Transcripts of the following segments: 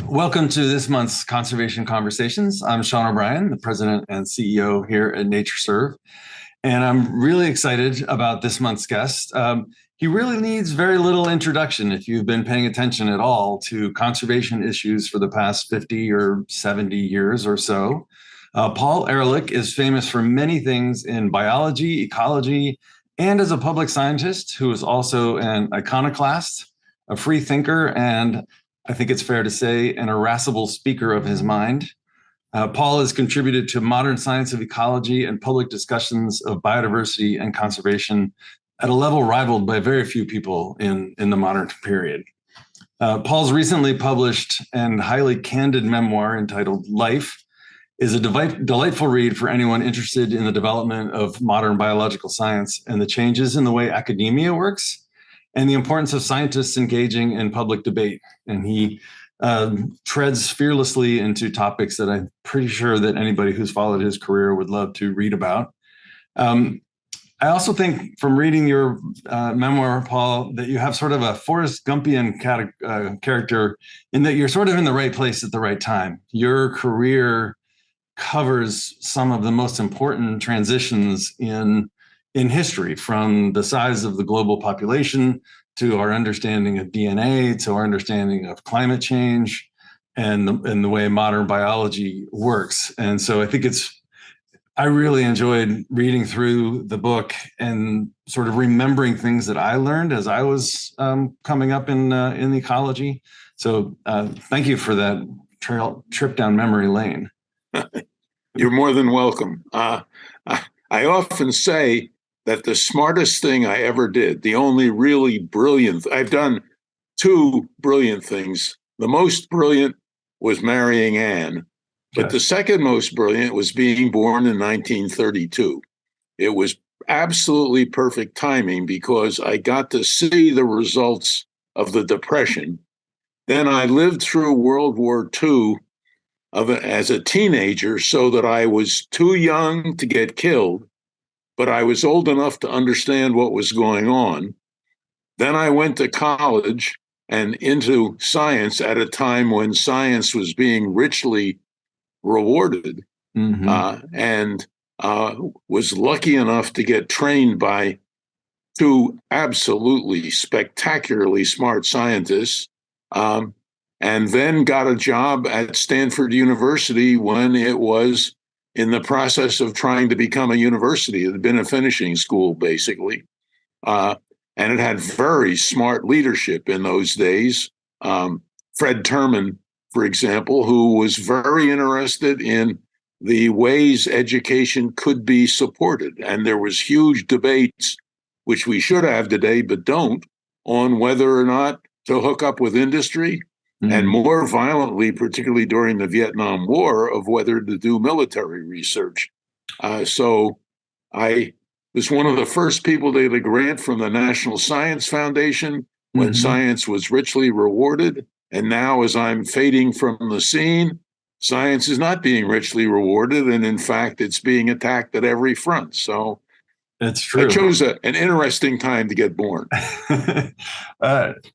Welcome to this month's Conservation Conversations. I'm Sean O'Brien, the president and CEO here at NatureServe, and I'm really excited about this month's guest. He really needs very little introduction if you've been paying attention at all to conservation issues for the past 50 or 70 years or so. Paul Ehrlich is famous for many things in biology, ecology, and as a public scientist who is also an iconoclast, a free thinker, and I think it's fair to say an irascible speaker of his mind. Paul has contributed to modern science of ecology and public discussions of biodiversity and conservation at a level rivaled by very few people in the modern period. Paul's recently published and highly candid memoir entitled Life is a delightful read for anyone interested in the development of modern biological science and the changes in the way academia works and the importance of scientists engaging in public debate. And he treads fearlessly into topics that I'm pretty sure that anybody who's followed his career would love to read about. I also think from reading your memoir, Paul, that you have sort of a Forrest Gumpian character in that you're sort of in the right place at the right time. Your career covers some of the most important transitions in history, from the size of the global population to our understanding of DNA, to our understanding of climate change and the way modern biology works. And so I really enjoyed reading through the book and sort of remembering things that I learned as I was coming up in ecology. So thank you for that trip down memory lane. You're more than welcome. I often say that the smartest thing I ever did, the only really brilliant, I've done two brilliant things. The most brilliant was marrying Anne, but the second most brilliant was being born in 1932. It was absolutely perfect timing because I got to see the results of the Depression. Then I lived through World War II as a teenager, so that I was too young to get killed, but I was old enough to understand what was going on. Then I went to college and into science at a time when science was being richly rewarded, and was lucky enough to get trained by two absolutely spectacularly smart scientists, and then got a job at Stanford University when it was in the process of trying to become a university. It had been a finishing school, basically. And it had very smart leadership in those days. Fred Terman, for example, who was very interested in the ways education could be supported. And there was huge debates, which we should have today, but don't, on whether or not to hook up with industry, and more violently, particularly during the Vietnam War, of whether to do military research. So I was one of the first people to get a grant from the National Science Foundation when science was richly rewarded. And now, as I'm fading from the scene, science is not being richly rewarded. And in fact, it's being attacked at every front. So that's true. I chose an interesting time to get born.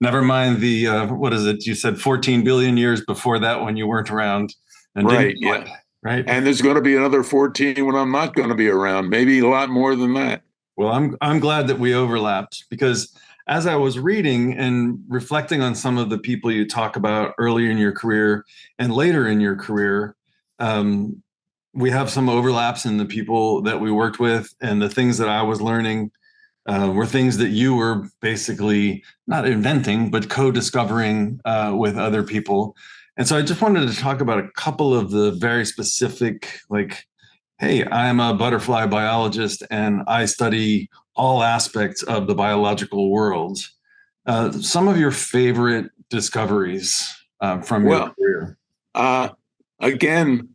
Never mind the, what is it? You said 14 billion years before that when you weren't around. And right, yeah. Right. And there's going to be another 14 when I'm not going to be around, maybe a lot more than that. Well, I'm glad that we overlapped, because as I was reading and reflecting on some of the people you talk about earlier in your career and later in your career, we have some overlaps in the people that we worked with, and the things that I was learning were things that you were basically not inventing, but co-discovering with other people. And so I just wanted to talk about a couple of the very specific, like, hey, I'm a butterfly biologist and I study all aspects of the biological world. Some of your favorite discoveries from your career? Again,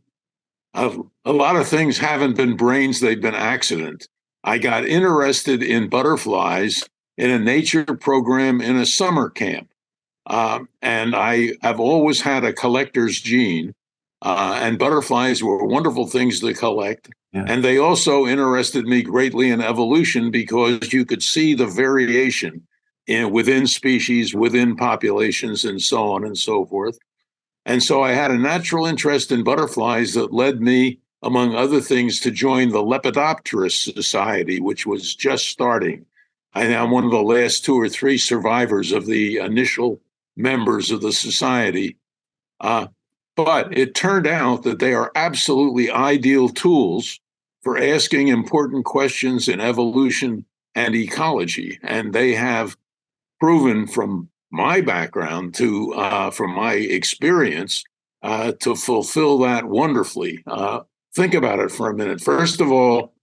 a lot of things haven't been brains, they've been accident. I got interested in butterflies in a nature program in a summer camp. And I have always had a collector's gene, and butterflies were wonderful things to collect. Yeah. And they also interested me greatly in evolution because you could see the variation within species, within populations, and so on and so forth. And so I had a natural interest in butterflies that led me, among other things, to join the Lepidopterist Society, which was just starting. I'm one of the last two or three survivors of the initial members of the society. But it turned out that they are absolutely ideal tools for asking important questions in evolution and ecology. And they have proven from my background from my experience, to fulfill that wonderfully. Think about it for a minute. First of all,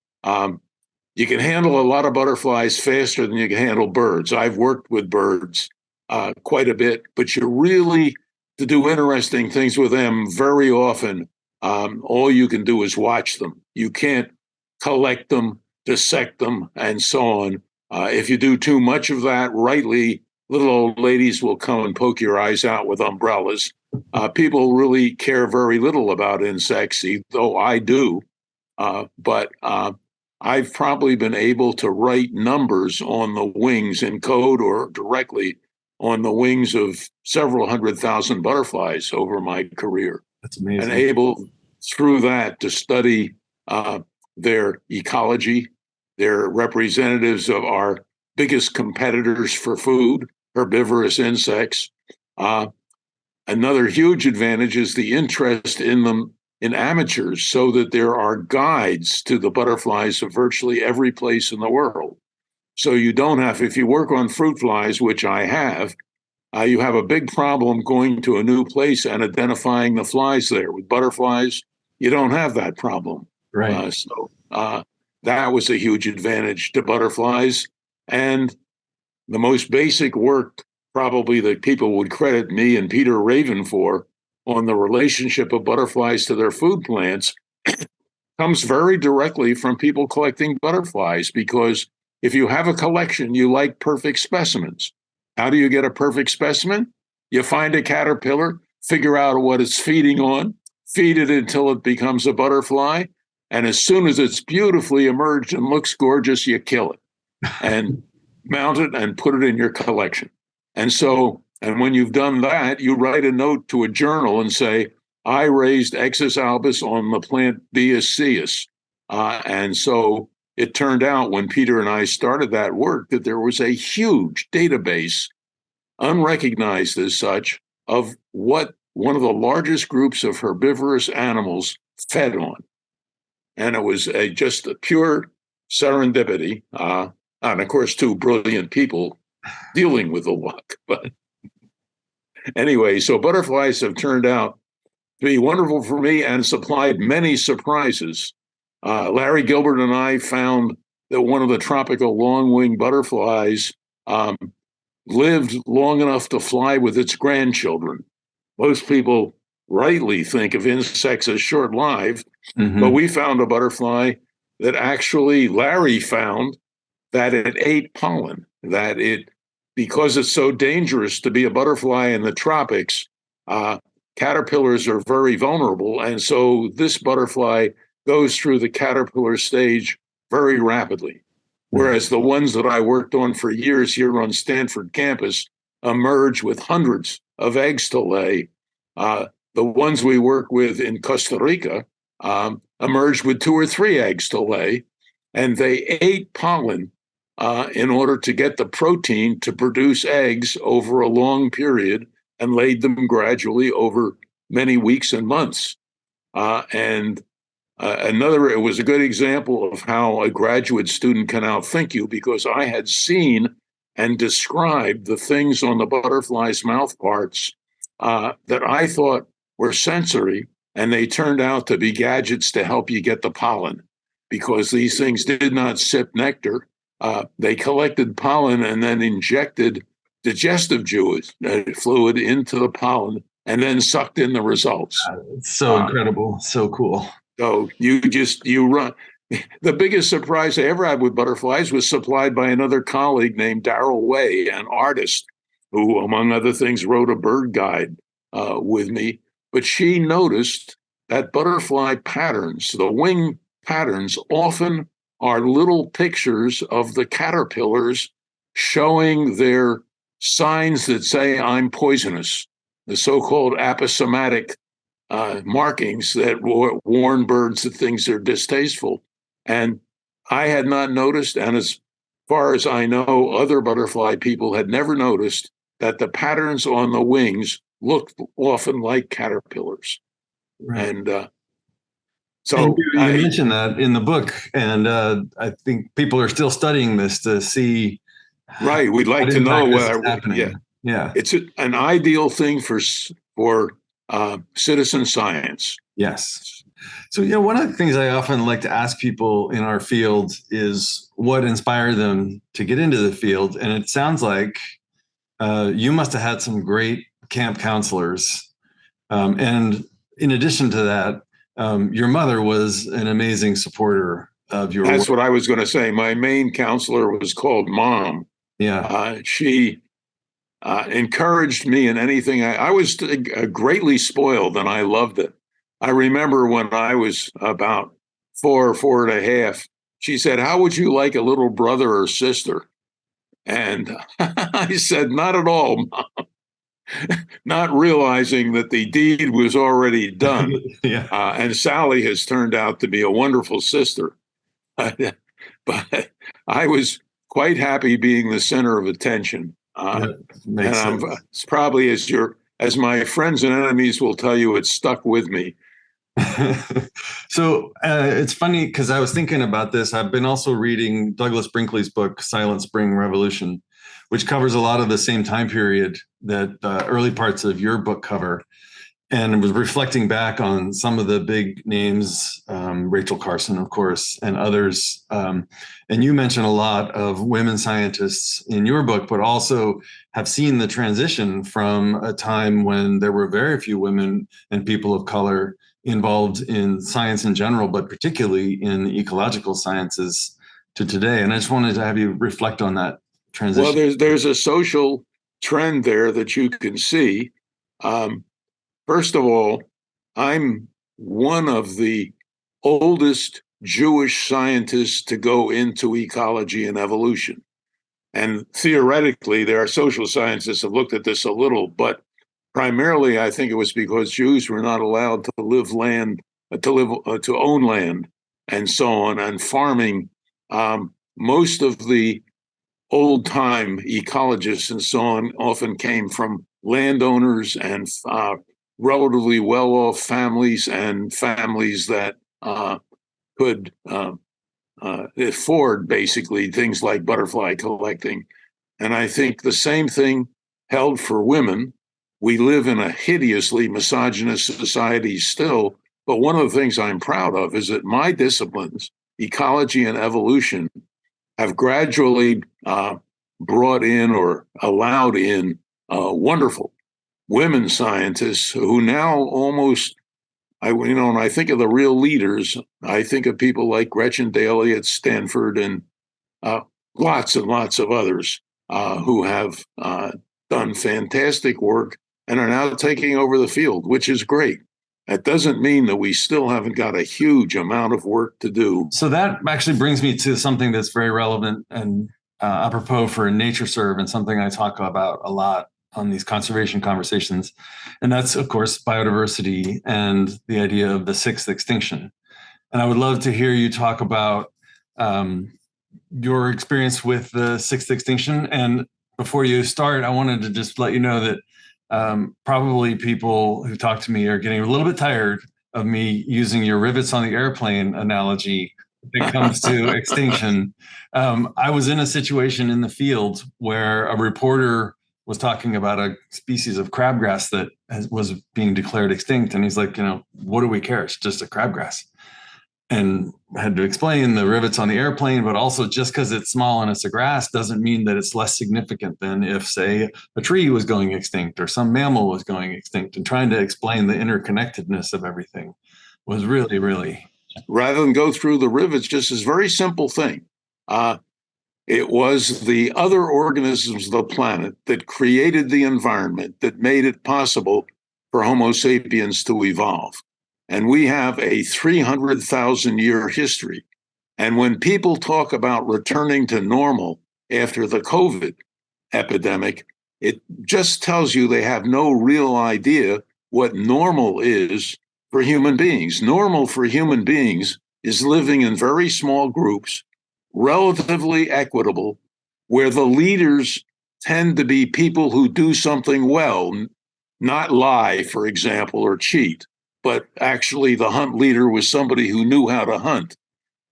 you can handle a lot of butterflies faster than you can handle birds. I've worked with birds quite a bit, but you really, to do interesting things with them very often, all you can do is watch them. You can't collect them, dissect them, and so on. If you do too much of that rightly, little old ladies will come and poke your eyes out with umbrellas. People really care very little about insects, though I do. But I've probably been able to write numbers on the wings in code or directly on the wings of several 100,000 butterflies over my career. That's amazing. And able through that to study their ecology. They're representatives of our biggest competitors for food, herbivorous insects. Another huge advantage is the interest in them in amateurs, so that there are guides to the butterflies of virtually every place in the world. So you don't have, if you work on fruit flies, which I have, you have a big problem going to a new place and identifying the flies there. With butterflies, you don't have that problem. Right. So that was a huge advantage to butterflies. And the most basic work probably that people would credit me and Peter Raven for on the relationship of butterflies to their food plants comes very directly from people collecting butterflies, because if you have a collection, you like perfect specimens. How do you get a perfect specimen? You find a caterpillar, figure out what it's feeding on, feed it until it becomes a butterfly, and as soon as it's beautifully emerged and looks gorgeous, you kill it and mount it and put it in your collection. And when you've done that, you write a note to a journal and say, I raised Exus albus on the plant Biaceus. And so it turned out when Peter and I started that work that there was a huge database, unrecognized as such, of what one of the largest groups of herbivorous animals fed on. And it was just a pure serendipity. And of course, two brilliant people dealing with the luck. But anyway, so butterflies have turned out to be wonderful for me and supplied many surprises. Larry Gilbert and I found that one of the tropical long-winged butterflies lived long enough to fly with its grandchildren. Most people rightly think of insects as short-lived, but we found a butterfly that actually Larry found that it ate pollen, that it, because it's so dangerous to be a butterfly in the tropics, caterpillars are very vulnerable. And so this butterfly goes through the caterpillar stage very rapidly. Whereas the ones that I worked on for years here on Stanford campus emerge with hundreds of eggs to lay. The ones we work with in Costa Rica emerged with 2 or 3 eggs to lay, and they ate pollen in order to get the protein to produce eggs over a long period and laid them gradually over many weeks and months. It was a good example of how a graduate student can outthink you, because I had seen and described the things on the butterfly's mouth parts that I thought were sensory, and they turned out to be gadgets to help you get the pollen, because these things did not sip nectar. They collected pollen and then injected digestive fluid into the pollen and then sucked in the results. It's so incredible. So cool. So you run. The biggest surprise I ever had with butterflies was supplied by another colleague named Darrell Way, an artist who, among other things, wrote a bird guide with me. But she noticed that butterfly patterns, the wing patterns, often are little pictures of the caterpillars showing their signs that say, I'm poisonous. the so-called aposematic markings that warn birds that things are distasteful. And I had not noticed, and as far as I know, other butterfly people had never noticed that the patterns on the wings looked often like caterpillars. Right. And and you mentioned that in the book, and I think people are still studying this to see. Right, we'd like to know whether happening. Yeah, it's an ideal thing for citizen science. Yes. So, one of the things I often like to ask people in our field is what inspired them to get into the field. And it sounds like you must have had some great camp counselors. And in addition to that, your mother was an amazing supporter of your That's work. what I was going to say. My main counselor was called Mom. Yeah. She encouraged me in anything. I was greatly spoiled, and I loved it. I remember when I was about 4.5, she said, "How would you like a little brother or sister?" And I said, "Not at all, Mom," not realizing that the deed was already done. Yeah. And Sally has turned out to be a wonderful sister. But I was quite happy being the center of attention. Makes and sense. It's probably, as my friends and enemies will tell you, it stuck with me. So it's funny because I was thinking about this. I've been also reading Douglas Brinkley's book, Silent Spring Revolution, which covers a lot of the same time period that early parts of your book cover. And was reflecting back on some of the big names, Rachel Carson, of course, and others. And you mentioned a lot of women scientists in your book, but also have seen the transition from a time when there were very few women and people of color involved in science in general, but particularly in the ecological sciences to today. And I just wanted to have you reflect on that transition. Well, there's a social trend there that you can see. First of all, I'm one of the oldest Jewish scientists to go into ecology and evolution. And theoretically, there are social scientists have looked at this a little, but primarily, I think it was because Jews were not allowed to to own land, and so on. And farming, most of the old time ecologists and so on often came from landowners and relatively well off families and families that could afford basically things like butterfly collecting. And I think the same thing held for women. We live in a hideously misogynist society still, but one of the things I'm proud of is that my disciplines, ecology and evolution, have gradually brought in or allowed in wonderful women scientists who now almost, when I think of the real leaders, I think of people like Gretchen Daly at Stanford and lots and lots of others who have done fantastic work and are now taking over the field, which is great. That doesn't mean that we still haven't got a huge amount of work to do. So that actually brings me to something that's very relevant and apropos for NatureServe, and something I talk about a lot on these conservation conversations. And that's, of course, biodiversity and the idea of the sixth extinction. And I would love to hear you talk about your experience with the sixth extinction. And before you start, I wanted to just let you know that probably people who talk to me are getting a little bit tired of me using your rivets on the airplane analogy when it comes to extinction. I was in a situation in the field where a reporter was talking about a species of crabgrass that was being declared extinct. And he's like, what do we care? It's just a crabgrass. And I had to explain the rivets on the airplane, but also just because it's small and it's a grass doesn't mean that it's less significant than if, say, a tree was going extinct or some mammal was going extinct. And trying to explain the interconnectedness of everything was really, really. Rather than go through the rivets, just this very simple thing. It was the other organisms of the planet that created the environment that made it possible for Homo sapiens to evolve. And we have a 300,000 year history. And when people talk about returning to normal after the COVID epidemic, It just tells you they have no real idea what normal is for human beings. Normal for human beings is living in very small groups, relatively equitable, where the leaders tend to be people who do something well, not lie, for example, or cheat, but actually the hunt leader was somebody who knew how to hunt.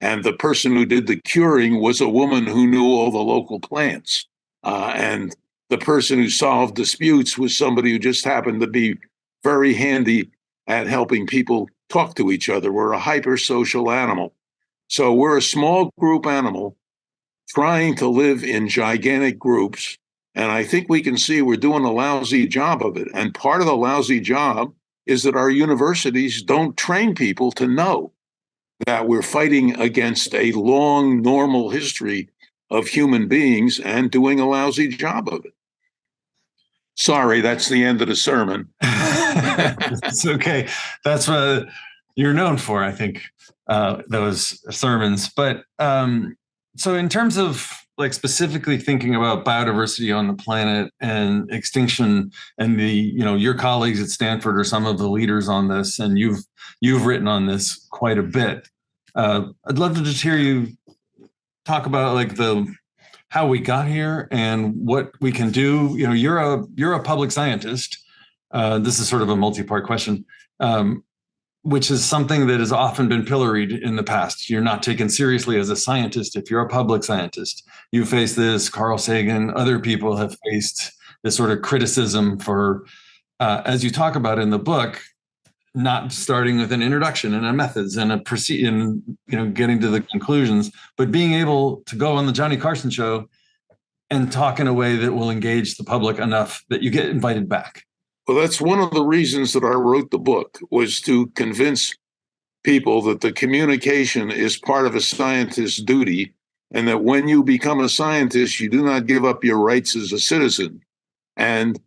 And the person who did the curing was a woman who knew all the local plants. And the person who solved disputes was somebody who just happened to be very handy at helping people talk to each other. We're a hypersocial animal. So we're a small group animal trying to live in gigantic groups. And I think we can see we're doing a lousy job of it. And part of the lousy job is that our universities don't train people to know that we're fighting against a long, normal history of human beings and doing a lousy job of it. Sorry, that's the end of the sermon. It's okay. That's what you're known for, I think, those sermons. But so in terms of like specifically thinking about biodiversity on the planet and extinction and your colleagues at Stanford are some of the leaders on this, and you've written on this quite a bit. I'd love to just hear you talk about like how we got here and what we can do. You're a public scientist. This is sort of a multi-part question, which is something that has often been pilloried in the past. You're not taken seriously as a scientist if you're a public scientist. You face this, Carl Sagan, other people have faced this sort of criticism for, as you talk about in the book, not starting with an introduction and a methods and getting to the conclusions, but being able to go on the Johnny Carson show and talk in a way that will engage the public enough that you get invited back. Well, that's one of the reasons that I wrote the book, was to convince people that the communication is part of a scientist's duty, and that when you become a scientist, you do not give up your rights as a citizen. And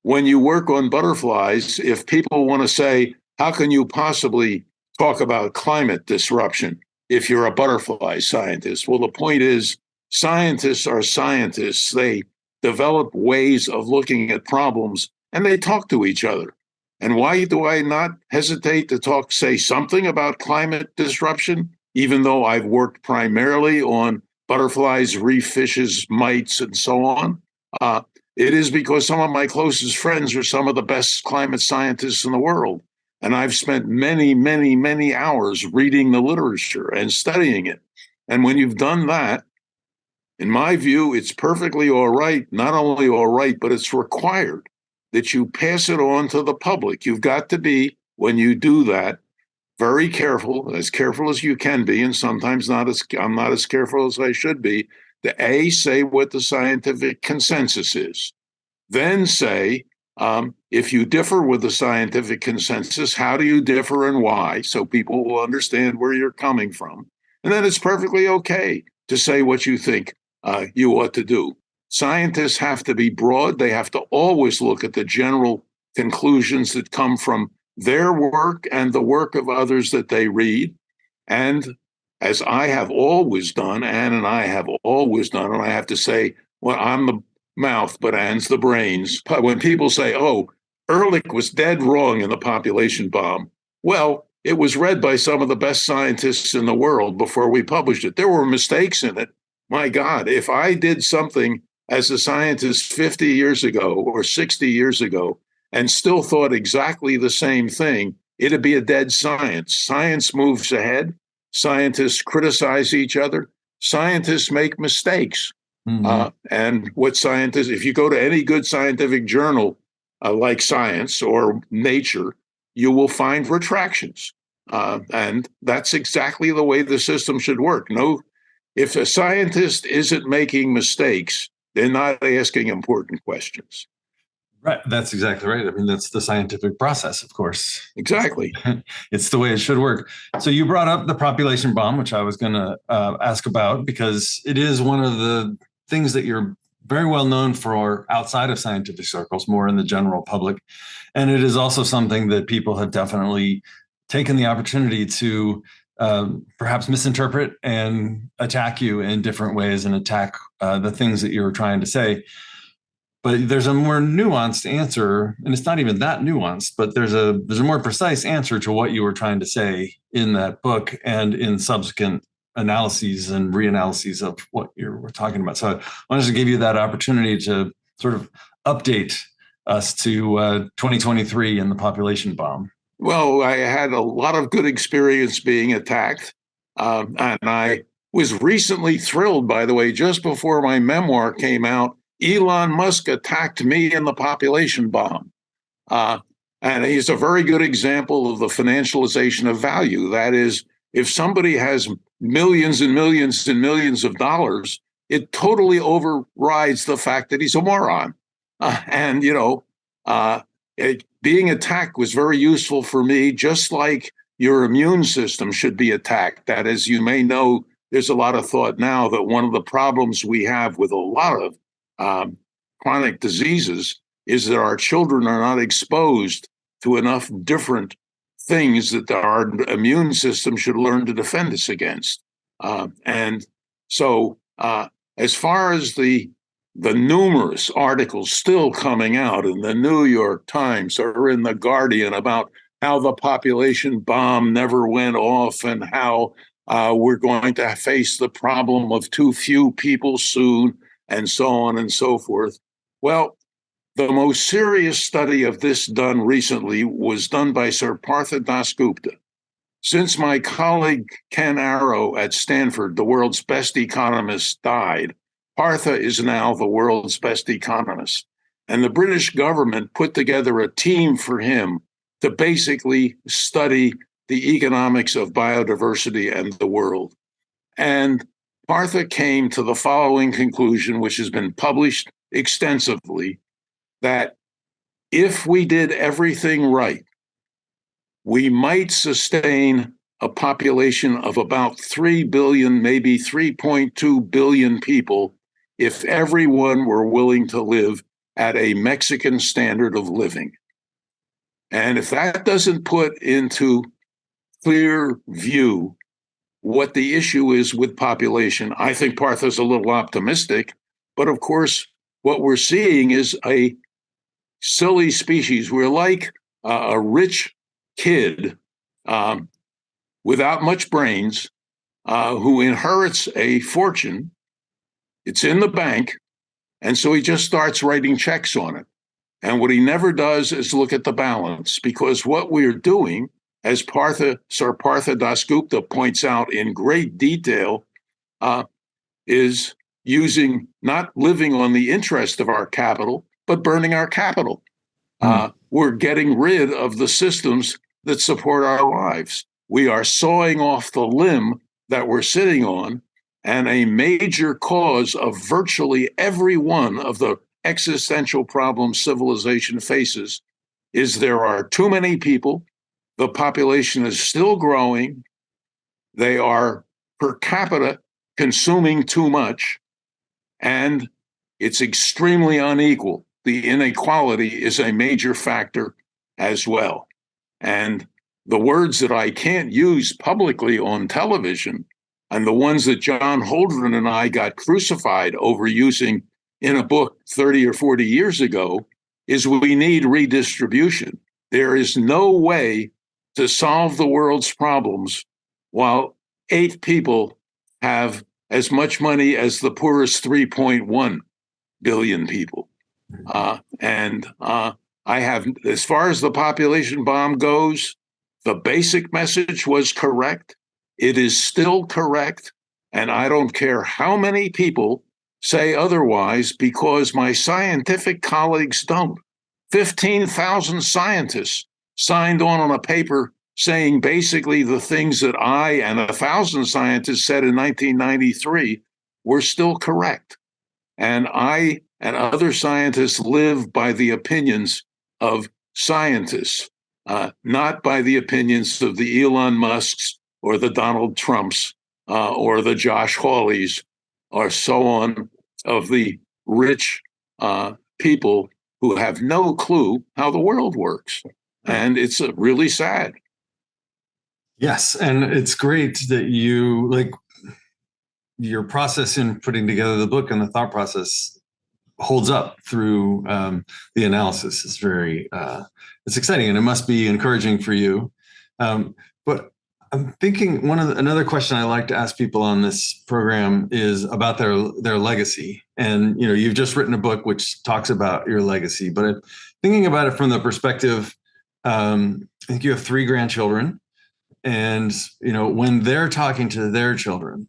when you work on butterflies, if people want to say, how can you possibly talk about climate disruption if you're a butterfly scientist? Well, the point is, scientists are scientists. They develop ways of looking at problems and they talk to each other. And why do I not hesitate to say something about climate disruption, even though I've worked primarily on butterflies, reef fishes, mites, and so on? It is because some of my closest friends are some of the best climate scientists in the world. And I've spent many, many, many hours reading the literature and studying it. And when you've done that, in my view, it's perfectly all right, not only all right, but it's required that you pass it on to the public. You've got to be, when you do that, very careful as you can be, and sometimes I'm not as careful as I should be, to say what the scientific consensus is. Then say, if you differ with the scientific consensus, how do you differ and why? So people will understand where you're coming from. And then it's perfectly okay to say what you think you ought to do. Scientists have to be broad. They have to always look at the general conclusions that come from their work and the work of others that they read. And as I have always done, Anne and I have always done, and I have to say, well, I'm the mouth, but Anne's the brains. When people say, oh, Ehrlich was dead wrong in the population bomb, well, it was read by some of the best scientists in the world before we published it. There were mistakes in it. My God, if I did something as a scientist 50 years ago or 60 years ago and still thought exactly the same thing, it'd be a dead science. Science moves ahead. Scientists criticize each other. Scientists make mistakes. Mm-hmm. And what scientists, if you go to any good scientific journal like Science or Nature, you will find retractions. And that's exactly the way the system should work. If a scientist isn't making mistakes, they're not asking important questions. Right. That's exactly right. I mean, that's the scientific process, of course. Exactly. It's the way it should work. So you brought up the population bomb, which I was going to ask about, because it is one of the things that you're very well known for outside of scientific circles, more in the general public. And it is also something that people have definitely taken the opportunity to perhaps misinterpret and attack you in different ways and attack the things that you're trying to say. but there's a more nuanced answer, and it's not even that nuanced, but there's a more precise answer to what you were trying to say in that book and in subsequent analyses and reanalyses of what you were talking about. So I wanted to give you that opportunity to sort of update us to 2023 and the population bomb. Well, I had a lot of good experience being attacked. And I was recently thrilled, by the way, just before my memoir came out, Elon Musk attacked me in the population bomb. Uh, and he's a very good example of the financialization of value. That is, if somebody has millions and millions and millions of dollars, it totally overrides the fact that he's a moron. And, you know, being attacked was very useful for me, just like your immune system should be attacked. That, as you may know, there's a lot of thought now that one of the problems we have with a lot of chronic diseases is that our children are not exposed to enough different things that our immune system should learn to defend us against. And so, as far as the numerous articles still coming out in the New York Times or in the Guardian about how the population bomb never went off and how we're going to face the problem of too few people soon, and so on and so forth. Well, the most serious study of this done recently was done by Sir Partha Dasgupta. Since my colleague Ken Arrow at Stanford, the world's best economist, died, Partha is now the world's best economist. And the British government put together a team for him to basically study the economics of biodiversity and the world. And Partha came to the following conclusion, which has been published extensively, that if we did everything right, we might sustain a population of about 3 billion, maybe 3.2 billion people if everyone were willing to live at a Mexican standard of living. And if that doesn't put into clear view what the issue is with population, I think Partha's a little optimistic. But of course, what we're seeing is a silly species. We're like a rich kid without much brains who inherits a fortune. It's in the bank. And so he just starts writing checks on it. And what he never does is look at the balance, because what we're doing, as Sir Partha Dasgupta points out in great detail, is not living on the interest of our capital, but burning our capital. We're getting rid of the systems that support our lives. We are sawing off the limb that we're sitting on, and a major cause of virtually every one of the existential problems civilization faces is there are too many people, the population is still growing, they are per capita consuming too much, and it's extremely unequal. The inequality is a major factor as well. And the words that I can't use publicly on television, and the ones that John Holdren and I got crucified over using in a book 30 or 40 years ago, is we need redistribution. There is no way to solve the world's problems while 8 people have as much money as the poorest 3.1 billion people. I have, as far as the population bomb goes, the basic message was correct. It is still correct. And I don't care how many people say otherwise, because my scientific colleagues don't. 15,000 scientists signed on a paper saying basically the things that I and 1,000 scientists said in 1993 were still correct. And I and other scientists live by the opinions of scientists, not by the opinions of the Elon Musks or the Donald Trumps or the Josh Hawleys or so on, of the rich people who have no clue how the world works. And it's really sad. Yes. And it's great that your process in putting together the book and the thought process holds up through the analysis. It's very it's exciting, and it must be encouraging for you. But I'm thinking another question I like to ask people on this program is about their legacy. And you've just written a book which talks about your legacy, but thinking about it from the perspective, I think you have 3 grandchildren, and when they're talking to their children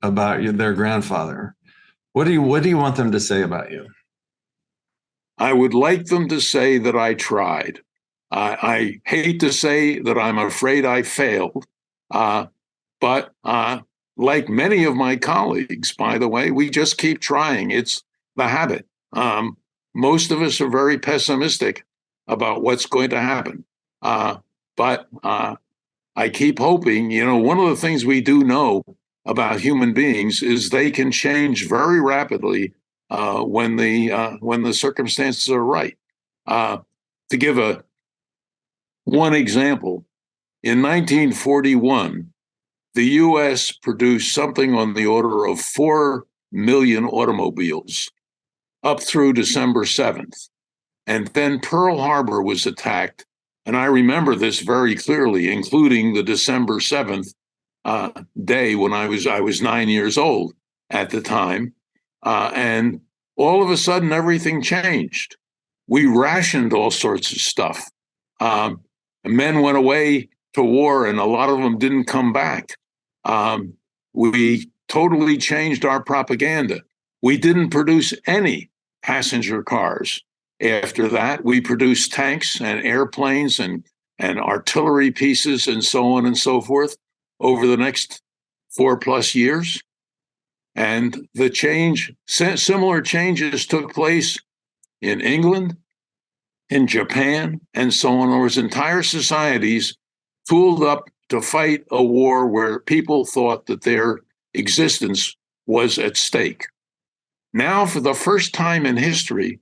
about their grandfather, what do you want them to say about you? I would like them to say that I tried. I hate to say that I'm afraid I failed, but like many of my colleagues, by the way, we just keep trying. It's the habit. Most of us are very pessimistic about what's going to happen. But I keep hoping. One of the things we do know about human beings is they can change very rapidly when the circumstances are right. To give one example, in 1941, the U.S. produced something on the order of 4 million automobiles up through December 7th. And then Pearl Harbor was attacked. And I remember this very clearly, including the December 7th day when I was 9 years old at the time. And all of a sudden, everything changed. We rationed all sorts of stuff. Men went away to war, and a lot of them didn't come back. We totally changed our propaganda. We didn't produce any passenger cars. After that, we produced tanks and airplanes and artillery pieces and so on and so forth over the next 4+ years. And similar changes took place in England, in Japan, and so on. There was entire societies tooled up to fight a war where people thought that their existence was at stake. Now, for the first time in history,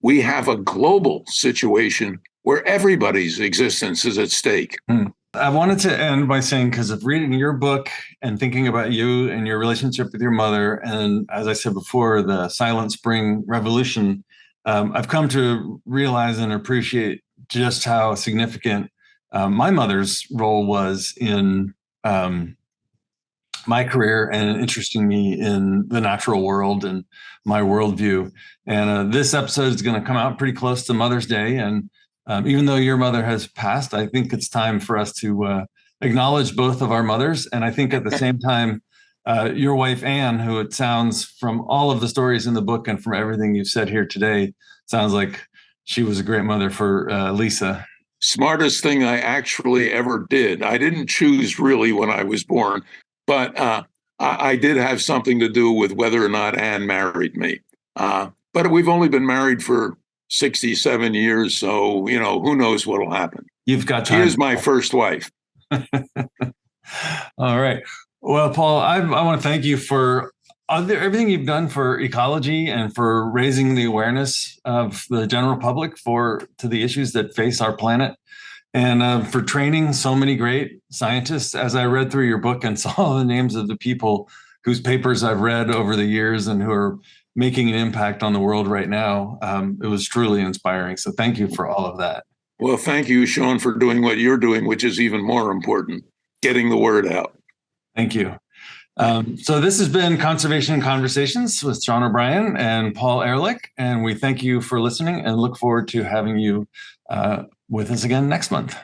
we have a global situation where everybody's existence is at stake. I wanted to end by saying, because of reading your book and thinking about you and your relationship with your mother, and as I said before, the Silent Spring Revolution, I've come to realize and appreciate just how significant my mother's role was in my career and interesting me in the natural world and my worldview. And this episode is going to come out pretty close to Mother's Day. And even though your mother has passed, I think it's time for us to acknowledge both of our mothers. And I think at the same time, your wife, Anne, who it sounds from all of the stories in the book and from everything you've said here today, sounds like she was a great mother for Lisa. Smartest thing I actually ever did. I didn't choose really when I was born, but I did have something to do with whether or not Anne married me. But we've only been married for 67 years, so who knows what'll happen. You've got time. She is my first wife. All right. Well, Paul, I want to thank you for everything you've done for ecology and for raising the awareness of the general public to the issues that face our planet, and for training so many great scientists. As I read through your book and saw the names of the people whose papers I've read over the years and who are making an impact on the world right now, it was truly inspiring. So thank you for all of that. Well, thank you, Sean, for doing what you're doing, which is even more important, getting the word out. Thank you. So this has been Conservation Conversations with Sean O'Brien and Paul Ehrlich, and we thank you for listening and look forward to having you with us again next month.